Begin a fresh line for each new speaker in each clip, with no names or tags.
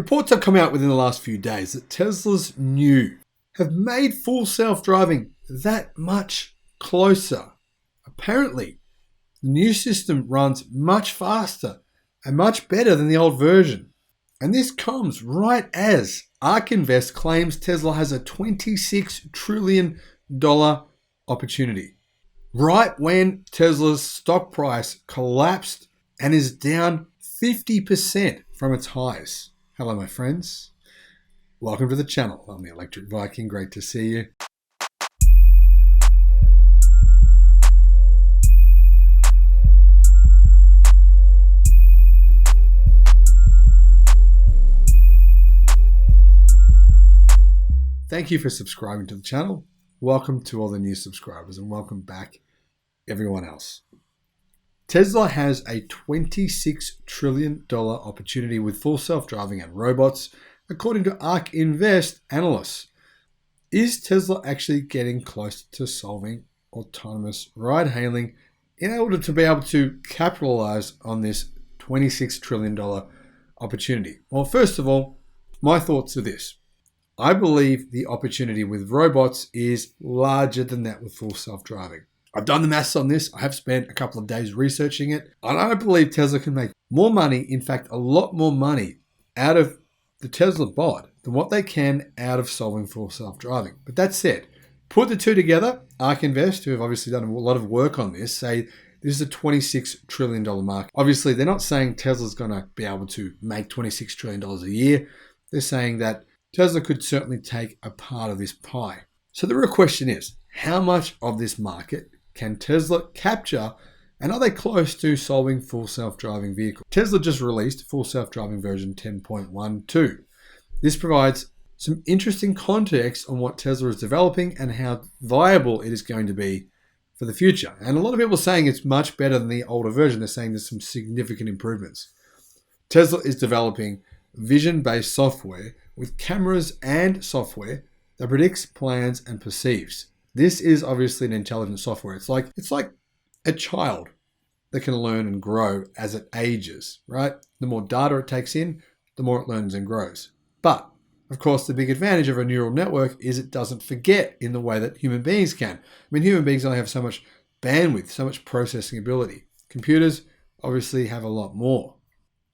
Reports have come out within the last few days that Tesla's new have made full self-driving that much closer. Apparently, the new system runs much faster and much better than the old version. And this comes right as ARK Invest claims Tesla has a $26 trillion opportunity. Right when Tesla's stock price collapsed and is down 50% from its highs. Hello, my friends. Welcome to the channel. I'm the Electric Viking. Great to see you. Thank you for subscribing to the channel. Welcome to all the new subscribers and welcome back everyone else. Tesla has a $26 trillion opportunity with full self-driving and robots, according to ARK Invest analysts. Is Tesla actually getting close to solving autonomous ride-hailing in order to be able to capitalize on this $26 trillion opportunity? Well, first of all, my thoughts are this. I believe the opportunity with robots is larger than that with full self-driving. I've done the maths on this. I have spent a couple of days researching it. And I believe Tesla can make more money, in fact, a lot more money out of the Tesla bot than what they can out of solving full self-driving. But that said, put the two together. ARK Invest, who have obviously done a lot of work on this, say this is a $26 trillion market. Obviously, they're not saying Tesla's going to be able to make $26 trillion a year. They're saying that Tesla could certainly take a part of this pie. So the real question is, how much of this market can Tesla capture, and are they close to solving full self-driving vehicles? Tesla just released full self-driving version 10.12. This provides some interesting context on what Tesla is developing and how viable it is going to be for the future. And a lot of people are saying it's much better than the older version. They're saying there's some significant improvements. Tesla is developing vision-based software with cameras and software that predicts, plans, and perceives. This is obviously an intelligent software. It's like a child that can learn and grow as it ages, right? The more data it takes in, the more it learns and grows. But, of course, the big advantage of a neural network is it doesn't forget in the way that human beings can. I mean, human beings only have so much bandwidth, so much processing ability. Computers obviously have a lot more.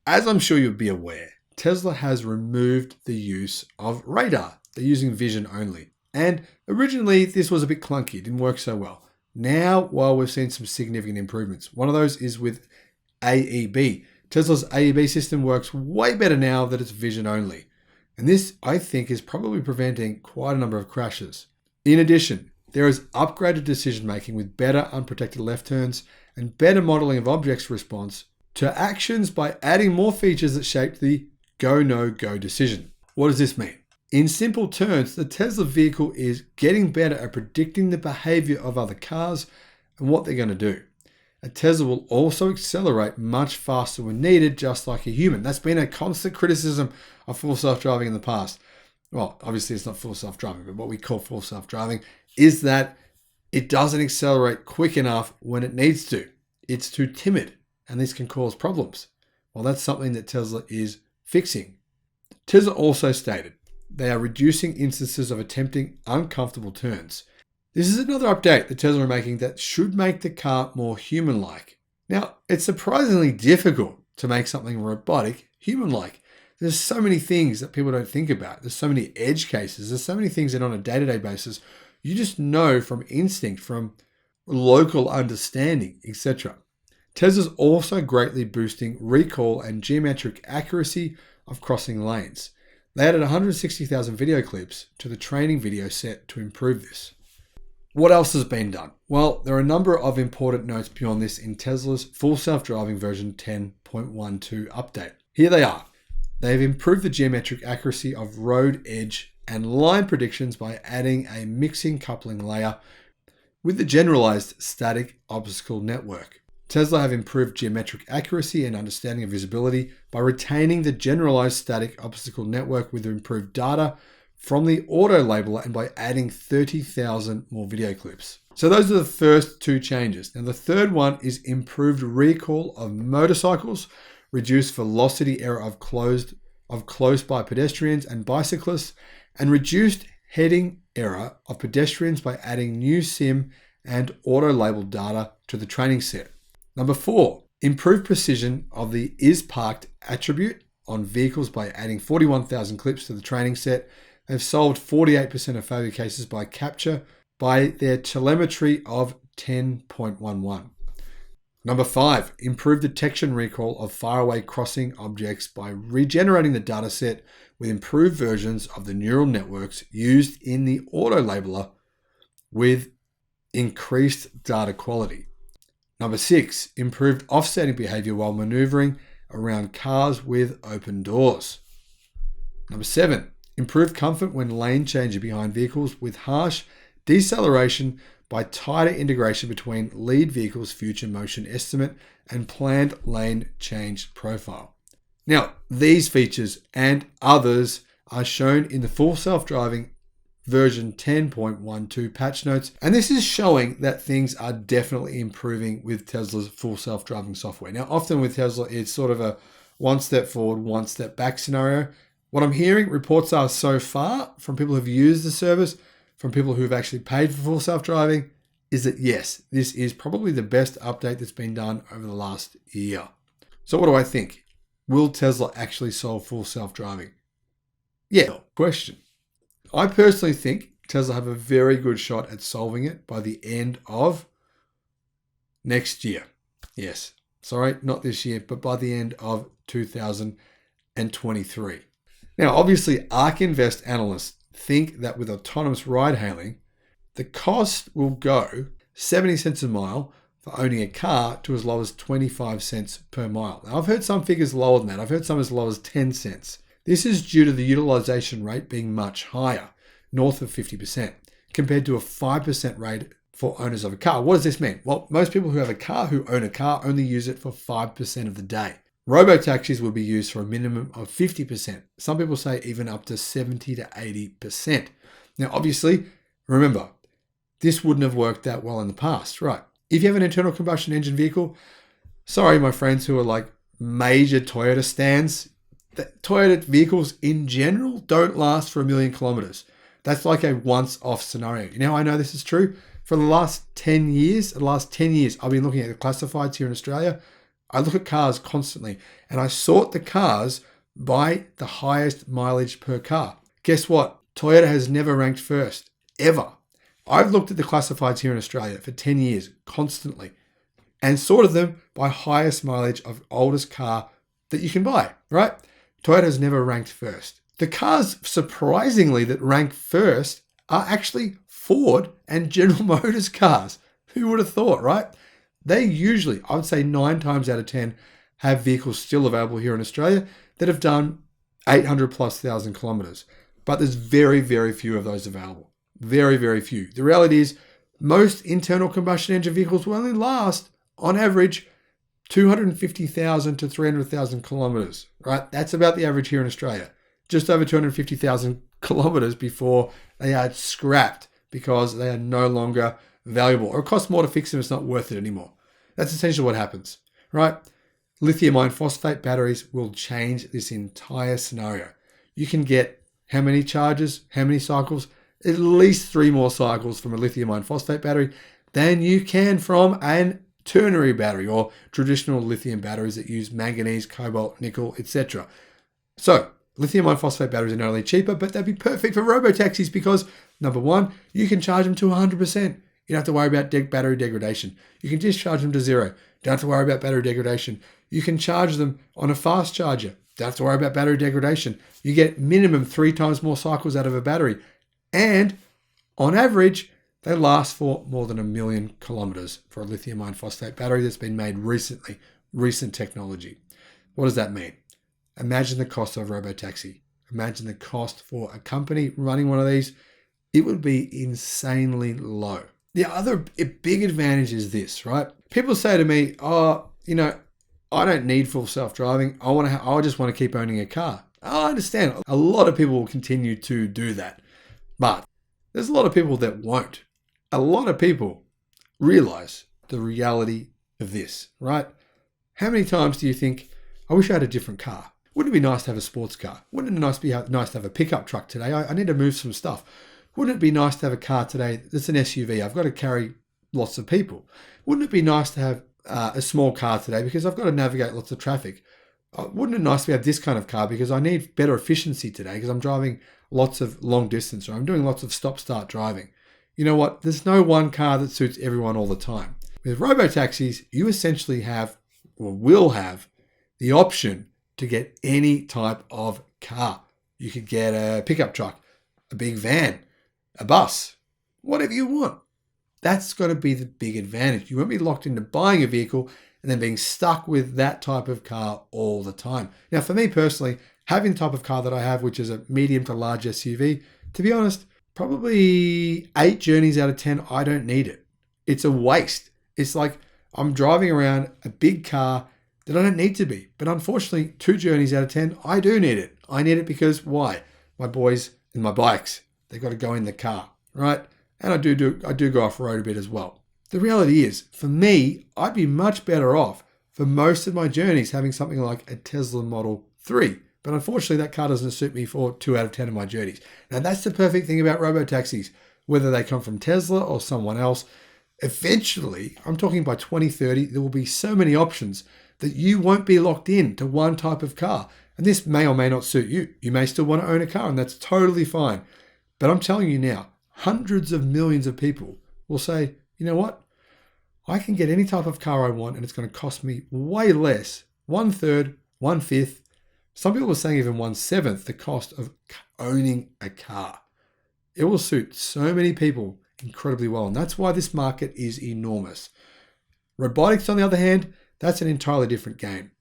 As I'm sure you'll be aware, Tesla has removed the use of radar. They're using vision only. And originally, this was a bit clunky. It didn't work so well. Now, while we've seen some significant improvements, one of those is with AEB. Tesla's AEB system works way better now that it's vision only. And this, I think, is probably preventing quite a number of crashes. In addition, there is upgraded decision-making with better unprotected left turns and better modeling of objects response to actions by adding more features that shape the go, no, go decision. What does this mean? In simple terms, the Tesla vehicle is getting better at predicting the behavior of other cars and what they're going to do. A Tesla will also accelerate much faster when needed, just like a human. That's been a constant criticism of full self-driving in the past. Well, obviously it's not full self-driving, but what we call full self-driving is that it doesn't accelerate quick enough when it needs to. It's too timid, and this can cause problems. Well, that's something that Tesla is fixing. Tesla also stated they are reducing instances of attempting uncomfortable turns. This is another update that Tesla are making that should make the car more human-like. Now, it's surprisingly difficult to make something robotic human-like. There's so many things that people don't think about. There's so many edge cases. There's so many things that on a day-to-day basis, you just know from instinct, from local understanding, etc. Tesla's also greatly boosting recall and geometric accuracy of crossing lanes. They added 160,000 video clips to the training video set to improve this. What else has been done? Well, there are a number of important notes beyond this in Tesla's full self-driving version 10.12 update. Here they are. They've improved the geometric accuracy of road edge and line predictions by adding a mixing coupling layer with the generalized static obstacle network. Tesla have improved geometric accuracy and understanding of visibility by retaining the generalized static obstacle network with improved data from the auto labeler and by adding 30,000 more video clips. So those are the first two changes. Now the third one is improved recall of motorcycles, reduced velocity error of closed of close-by pedestrians and bicyclists, and reduced heading error of pedestrians by adding new sim and auto-labeled data to the training set. Number 4, improved precision of the is parked attribute on vehicles by adding 41,000 clips to the training set. They've solved 48% of failure cases by capture by their telemetry of 10.11. Number 5, improved detection recall of faraway crossing objects by regenerating the data set with improved versions of the neural networks used in the auto labeler with increased data quality. Number 6, improved offsetting behavior while maneuvering around cars with open doors. Number 7, improved comfort when lane changing behind vehicles with harsh deceleration by tighter integration between lead vehicle's future motion estimate and planned lane change profile. Now, these features and others are shown in the full self-driving version 10.12 patch notes, and this is showing that things are definitely improving with Tesla's full self-driving software. Now, often with Tesla, it's sort of a one step forward, one step back scenario. What I'm hearing reports are so far from people who've used the service, from people who've actually paid for full self-driving, is that yes, this is probably the best update that's been done over the last year. So what do I think? Will Tesla actually solve full self-driving? Yeah, question. I personally think Tesla have a very good shot at solving it by the end of next year. Yes, sorry, not this year, but by the end of 2023. Now, obviously, ARK Invest analysts think that with autonomous ride-hailing, the cost will go 70 cents a mile for owning a car to as low as 25 cents per mile. Now, I've heard some figures lower than that. I've heard some as low as 10 cents. This is due to the utilization rate being much higher, north of 50%, compared to a 5% rate for owners of a car. What does this mean? Well, most people who have a car, who own a car, only use it for 5% of the day. Robotaxis would be used for a minimum of 50%. Some people say even up to 70 to 80%. Now, obviously, remember, this wouldn't have worked that well in the past, right? If you have an internal combustion engine vehicle, sorry, my friends who are like major Toyota stands, Toyota vehicles in general don't last for 1 million kilometers. That's like a once-off scenario. You know, I know this is true. For the last 10 years, I've been looking at the classifieds here in Australia. I look at cars constantly, and I sort the cars by the highest mileage per car. Guess what? Toyota has never ranked first, ever. I've looked at the classifieds here in Australia for 10 years, constantly, and sorted them by highest mileage of oldest car that you can buy, right? Toyota has never ranked first. The cars, surprisingly, that rank first are actually Ford and General Motors cars. Who would have thought, right? They usually, I would say 9 times out of 10, have vehicles still available here in Australia that have done 800 plus thousand kilometers. But there's very, very few of those available. Very, very few. The reality is most internal combustion engine vehicles will only last, on average, 250,000 to 300,000 kilometers, right? That's about the average here in Australia. Just over 250,000 kilometers before they are scrapped because they are no longer valuable, or it costs more to fix them. It's not worth it anymore. That's essentially what happens, right? Lithium iron phosphate batteries will change this entire scenario. You can get how many charges, how many cycles? At least 3 more cycles from a lithium iron phosphate battery than you can from an ternary battery or traditional lithium batteries that use manganese, cobalt, nickel, etc. So lithium iron phosphate batteries are not only cheaper, but they'd be perfect for robotaxis because, number one, you can charge them to 100%. You don't have to worry about battery degradation. You can discharge them to 0. Don't have to worry about battery degradation. You can charge them on a fast charger. Don't have to worry about battery degradation. You get minimum 3 times more cycles out of a battery. And on average, they last for more than 1 million kilometers for a lithium iron phosphate battery that's been made recently, recent technology. What does that mean? Imagine the cost of a robotaxi. Imagine the cost for a company running one of these. It would be insanely low. The other big advantage is this, right? People say to me, oh, I don't need full self-driving. I just want to keep owning a car. I understand. A lot of people will continue to do that. But there's a lot of people that won't. A lot of people realize the reality of this, right? How many times do you think, I wish I had a different car? Wouldn't it be nice to have a sports car? Wouldn't it nice to have a pickup truck today? I need to move some stuff. Wouldn't it be nice to have a car today that's an SUV? I've got to carry lots of people. Wouldn't it be nice to have a small car today because I've got to navigate lots of traffic? Wouldn't it nice to have this kind of car because I need better efficiency today because I'm driving lots of long distance or I'm doing lots of stop-start driving? You know what? There's no one car that suits everyone all the time. With robotaxis, you essentially have or will have the option to get any type of car. You could get a pickup truck, a big van, a bus, whatever you want. That's got to be the big advantage. You won't be locked into buying a vehicle and then being stuck with that type of car all the time. Now, for me personally, having the type of car that I have, which is a medium to large SUV, to be honest, probably 8 journeys out of 10, I don't need it. It's a waste. It's like I'm driving around a big car that I don't need to be. But unfortunately, 2 journeys out of 10, I do need it. I need it because why? My boys and my bikes, they've got to go in the car, right? And I do go off road a bit as well. The reality is, for me, I'd be much better off for most of my journeys having something like a Tesla Model 3. But unfortunately, that car doesn't suit me for 2 out of 10 of my journeys. Now, that's the perfect thing about robotaxis. Whether they come from Tesla or someone else, eventually, I'm talking by 2030, there will be so many options that you won't be locked in to one type of car. And this may or may not suit you. You may still want to own a car, and that's totally fine. But I'm telling you now, hundreds of millions of people will say, you know what? I can get any type of car I want, and it's going to cost me way less, 1/3, 1/5. Some people are saying even 1/7 the cost of owning a car. It will suit so many people incredibly well. And that's why this market is enormous. Robotics, on the other hand, that's an entirely different game.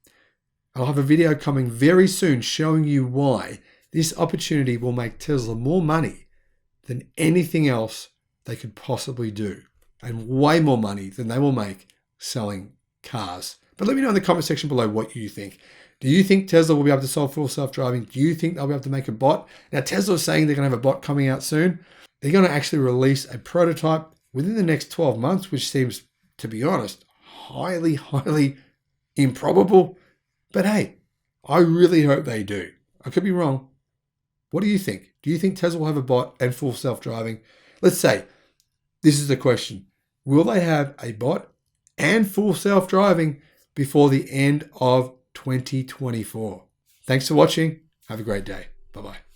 I'll have a video coming very soon showing you why this opportunity will make Tesla more money than anything else they could possibly do, and way more money than they will make selling cars. But let me know in the comment section below what you think. Do you think Tesla will be able to solve full self-driving? Do you think they'll be able to make a bot? Now, Tesla is saying they're going to have a bot coming out soon. They're going to actually release a prototype within the next 12 months, which seems, to be honest, highly improbable. But hey, I really hope they do. I could be wrong. What do you think? Do you think Tesla will have a bot and full self-driving? Let's say, this is the question. Will they have a bot and full self-driving before the end of 2024? Thanks for watching. Have a great day. Bye-bye.